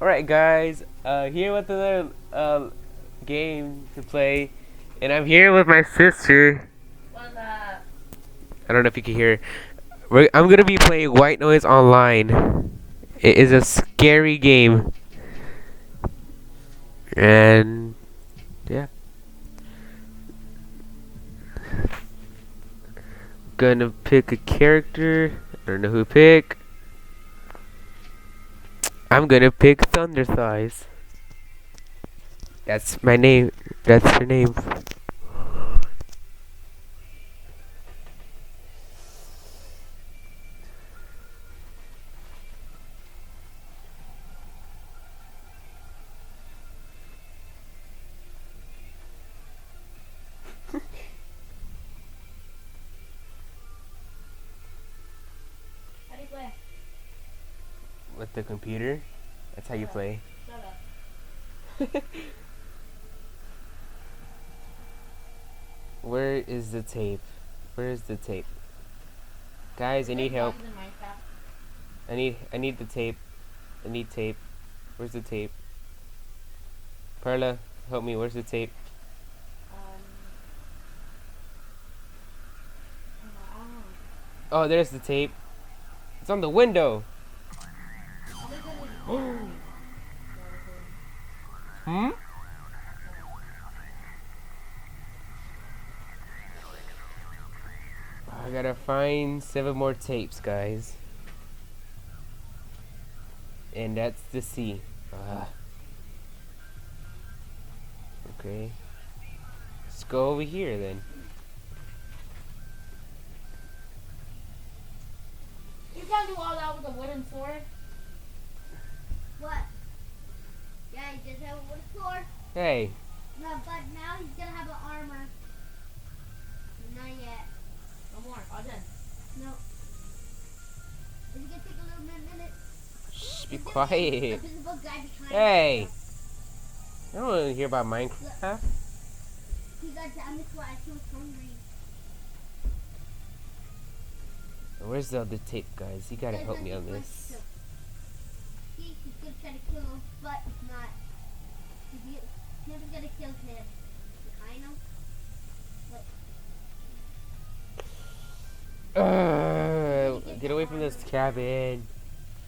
Alright guys, here with another game to play, and I'm here with my sister. What's up? I don't know if you can hear. I'm gonna be playing White Noise Online. It is a scary game, and yeah, gonna pick a character. I don't know who to pick. I'm gonna pick Thunder Thighs. That's my name. That's her name. How do you play? With the computer. That's how you play. Shut up. Where is the tape? Where is the tape? Guys, I need help. I need the tape. I need tape. Where's the tape? Perla, help me. Where's the tape? Oh, there's the tape. It's on the window. Hmm? I gotta find 7 more tapes, guys. And that's the C. Okay. Let's go over here then. You can't do all that with a wooden sword. What? Yeah, he just have a wooden sword. Hey. No, but now he's gonna have an armor. Not yet. No more. All done. No. It's gonna take a little minute. Shh, be There's gonna quiet. be a visible guy behind Hey. you. I don't want to hear about Minecraft. He got damaged while he was hungry. Where's the other tape, guys? You gotta There's help me on nothing this. to- See, he's gonna try to kill him, but it's not. He's never gonna kill him. Behind him. Look. Get away from this cabin.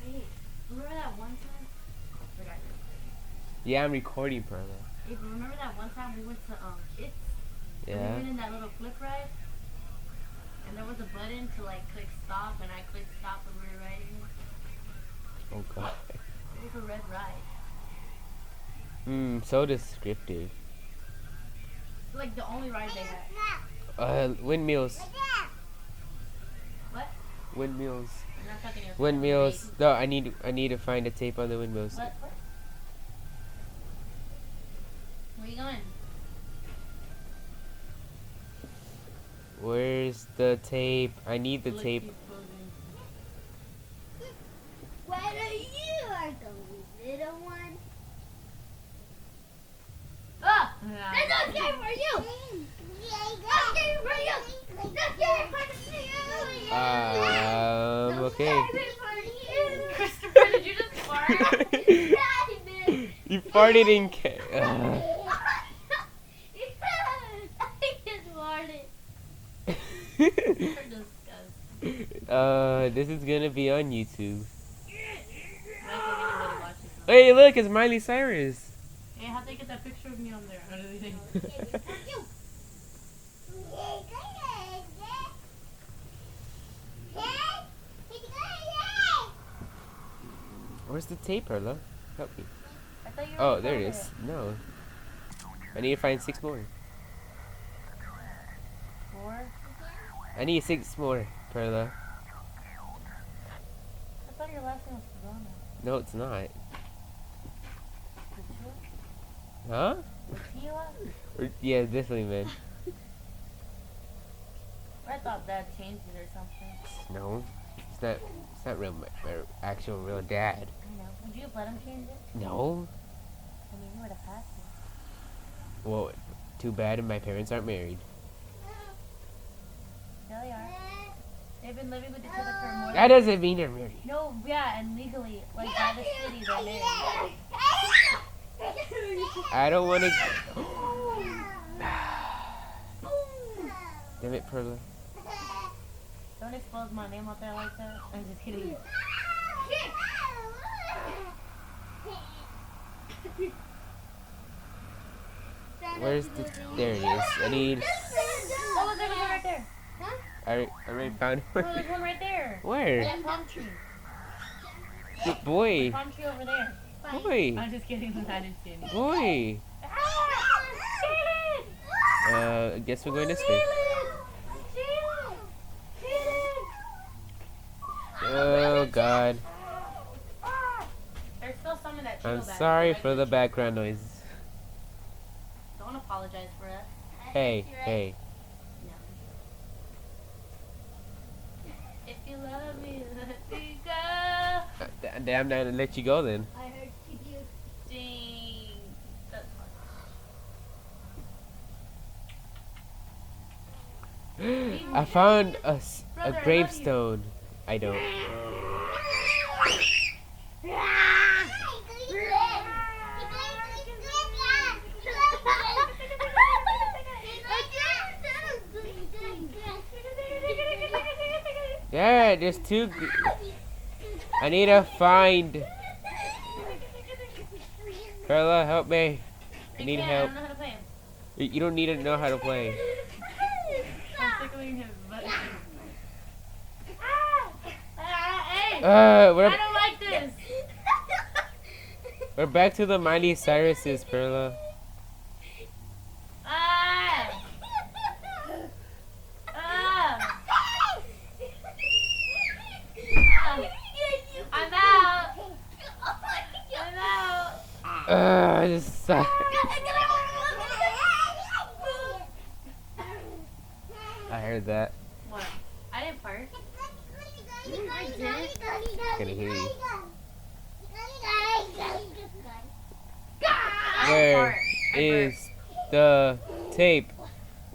Hey, remember that one time? I forgot. Yeah, I'm recording, Perla. Hey, remember that one time we went to Kids? And Yeah. we went in that little flip ride? And there was a button to like click stop, and I clicked stop when we were riding. Oh god. It was a red ride. So descriptive. Like the only ride they had. Windmills. What? Windmills. I'm not talking to your Windmills. face. No, I need to find a tape on the windmills. What? Where you going? Where's the tape? I need the Look, tape. keep closing. Whether you are the little one. Ah! That's not scary for you! That's scary for you! That's scary for you! Okay. That's scary for you! Christopher, did you just fart? Daddy, You farted in I just farted. You're disgusting. This is gonna be on YouTube. I don't think anybody watches them. Hey, look, it's Miley Cyrus. Hey, how'd they get that picture of me on there? How do they think? Where's the tape, Perla? Help me. I thought you Oh, already there it found is. No. I need to find 6 more. 4? I need 6 more, Perla. I thought your last name was Corona. No, it's not. Tila? Huh? Tila? Yeah, definitely, man. I thought Dad changed it or something. No, it's not real. My actual real dad. I know. Would you have let him change it? No. I mean, you would have had to. Well, too bad my parents aren't married. Yeah, they are. They've been living with each other for more That than... doesn't mean they're married. No, yeah, and legally, like by the city, they're married. I don't want to. Damn it, Perla. Don't expose my name out there like that. I'm just kidding. Where's the? There it is. I need. Oh, look, there's one right there. I already found Oh, it. there's one right there. Where? That palm tree. Good boy. Palm tree over there. Boy. I'm just kidding. I didn't see any. Boy. I guess we're going this way. Oh God. There's still some in that I'm trail bag. sorry for the background noise. Don't apologize for us. Hey, hey. No. If you love me, let me go. Damn, I'm not gonna let you go then. I heard you. Ding. That's hard. I found a Brother, I love you. gravestone. I don't. Yeah, there's two. I need to find. Perla, help me. I need help. I don't know how to play him. You don't need to know how to play. I'm tickling his butt. Hey! We're I don't like this. we're back to the Miley Cyruses, Perla. Ah! Ah! I'm out. I'm out. I just suck. I heard that. What? I didn't fart. I did. Can I hear you? I Where fart. I is the tape?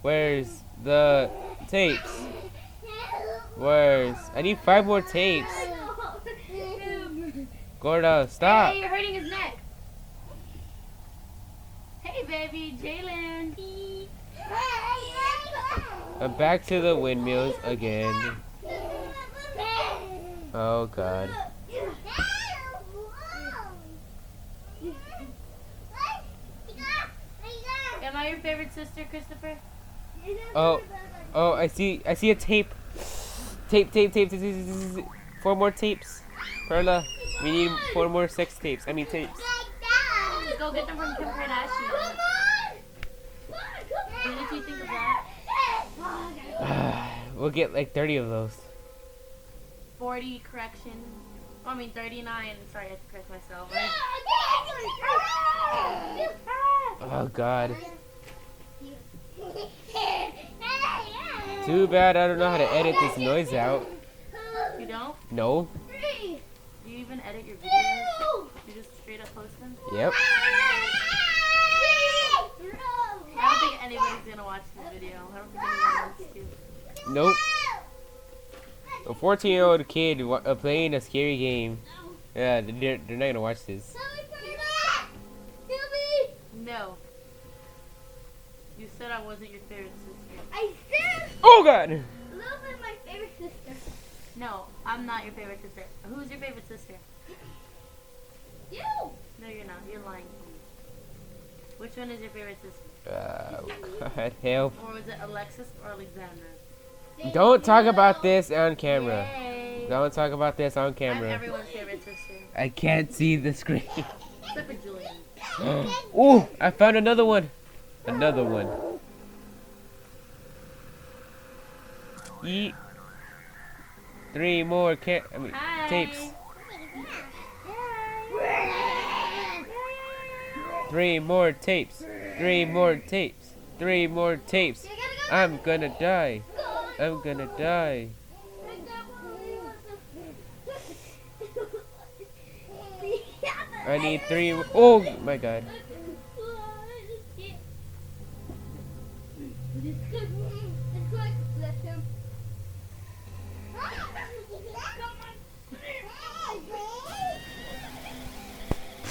Where's the tapes? Where's? I need 5 more tapes. Gorda, stop. Hey, you're hurting his neck. Hey, baby, Jalen. I'm back to the windmills again. Oh God. Am I your favorite sister, Christopher? Oh, I see a tape. Tape. 4 more tapes. Perla, we need 4 more sex tapes. I mean tapes. Go get them from Kim Kardashian. What did you think of that? We'll get like 30 of those. 40, correction. I mean 39. Sorry, I have to correct myself. Oh God. Too bad I don't know how to edit this noise out. You don't? No. Do you even edit your videos? You just straight up post them? Yep. I don't think anybody's gonna watch this video. I don't think anyone wants to. Nope. A 14-year-old kid playing a scary game. Yeah, they're not gonna watch this. No. You said I wasn't your favorite sister. I said Oh God. Lil is my favorite sister. No, I'm not your favorite sister. Who's your favorite sister? You. No, you're not. You're lying. Which one is your favorite sister? God help. Or was it Alexis or Alexandra? Don't talk about this on camera. Yay. Don't talk about this on I'm camera. everyone's favorite sister. I can't see the screen. Except for Julian. Ooh, I found another one. Another one. Eat. 3 more Hi. tapes. 3 more tapes. 3 more tapes. 3 more tapes. I'm gonna die. I'm gonna die. I need 3. Oh my God.